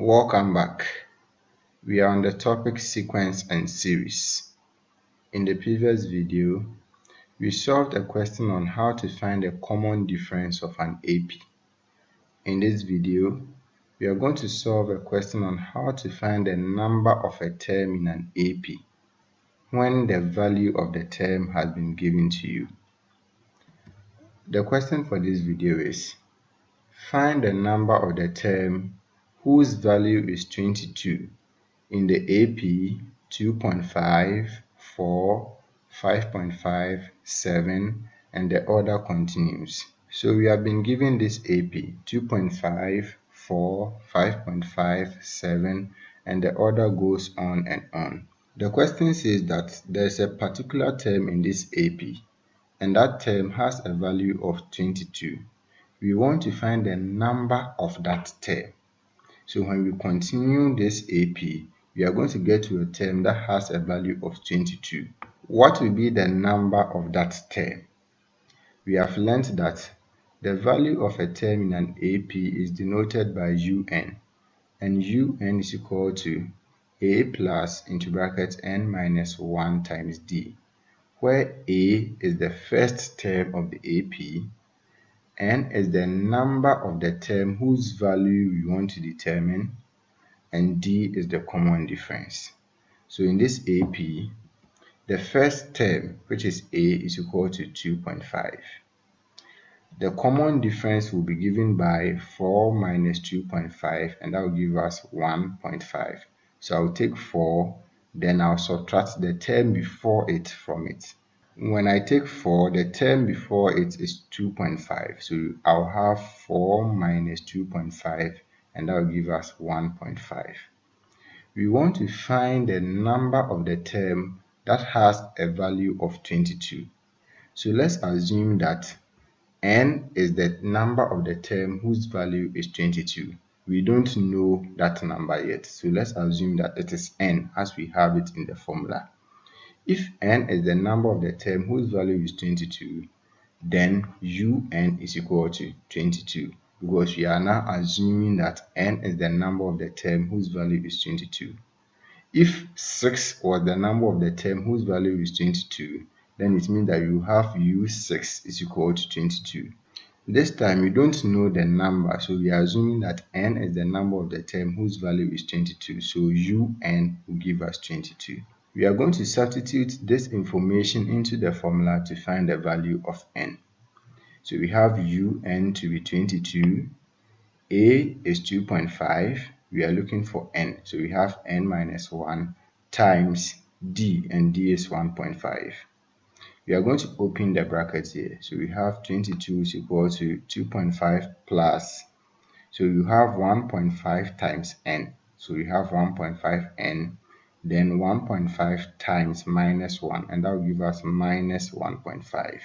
Welcome back. We are on the topic sequence and series. In the previous video, we solved a question on how to find the common difference of an AP. In this video, we are going to solve a question on how to find the number of a term in an AP when the value of the term has been given to you. The question for this video is, find the number of the term whose value is 22 in the AP 2.5, 4, 5.5, 7, and the order continues. So we have been given this AP 2.5, 4, 5.5, 7, and the order goes on and on. The question says that there's a particular term in this AP, and that term has a value of 22. We want to find the number of that term. So when we continue this AP, we are going to get to a term that has a value of 22. What will be the number of that term? We have learned that the value of a term in an AP is denoted by UN, and UN is equal to A plus into brackets n minus 1 times D, where A is the first term of the AP, n is the number of the term whose value we want to determine, and D is the common difference. So in this AP, the first term, which is A, is equal to 2.5. The common difference will be given by 4 minus 2.5, and that will give us 1.5. So I'll take 4, then I'll subtract the term before it from it. When I take 4, the term before it is 2.5. So I'll have 4 minus 2.5, and that will give us 1.5. We want to find the number of the term that has a value of 22. So let's assume that n is the number of the term whose value is 22. We don't know that number yet, so let's assume that it is n as we have it in the formula. If n is the number of the term whose value is 22, then un is equal to 22, because we are now assuming that n is the number of the term whose value is 22. If 6 was the number of the term whose value is 22, then it means that you have u6 is equal to 22. This time we don't know the number, so we are assuming that n is the number of the term whose value is 22, so un will give us 22. We are going to substitute this information into the formula to find the value of n. So we have un to be 22, a is 2.5, we are looking for n, so we have n minus 1 times d, and d is 1.5. We are going to open the brackets here, so we have 22 is equal to 2.5 plus, so you have 1.5 times n, so we have 1.5n, then 1.5 times minus 1, and that will give us minus 1.5.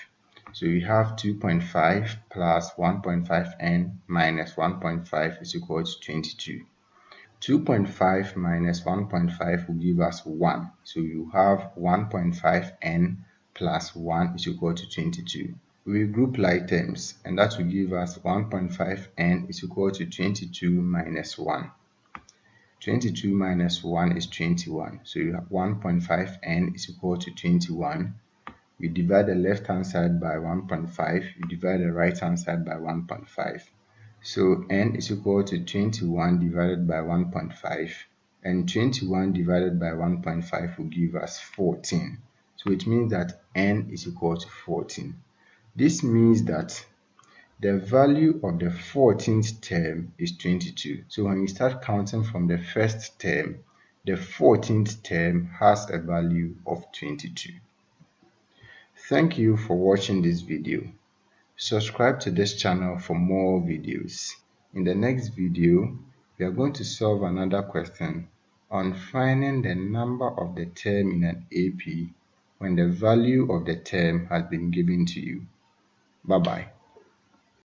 So we have 2.5 plus 1.5n minus 1.5 is equal to 22. 2.5 minus 1.5 will give us 1. So you have 1.5n plus 1 is equal to 22. We group like terms, and that will give us 1.5n is equal to 22 minus 1. 22 minus 1 is 21. So you have 1.5n is equal to 21. We divide the left hand side by 1.5. We divide the right hand side by 1.5. So n is equal to 21 divided by 1.5. And 21 divided by 1.5 will give us 14. So it means that n is equal to 14. This means that the value of the 14th term is 22. So when we start counting from the first term, the 14th term has a value of 22. Thank you for watching this video. Subscribe to this channel for more videos. In the next video, we are going to solve another question on finding the number of the term in an AP when the value of the term has been given to you. Bye-bye.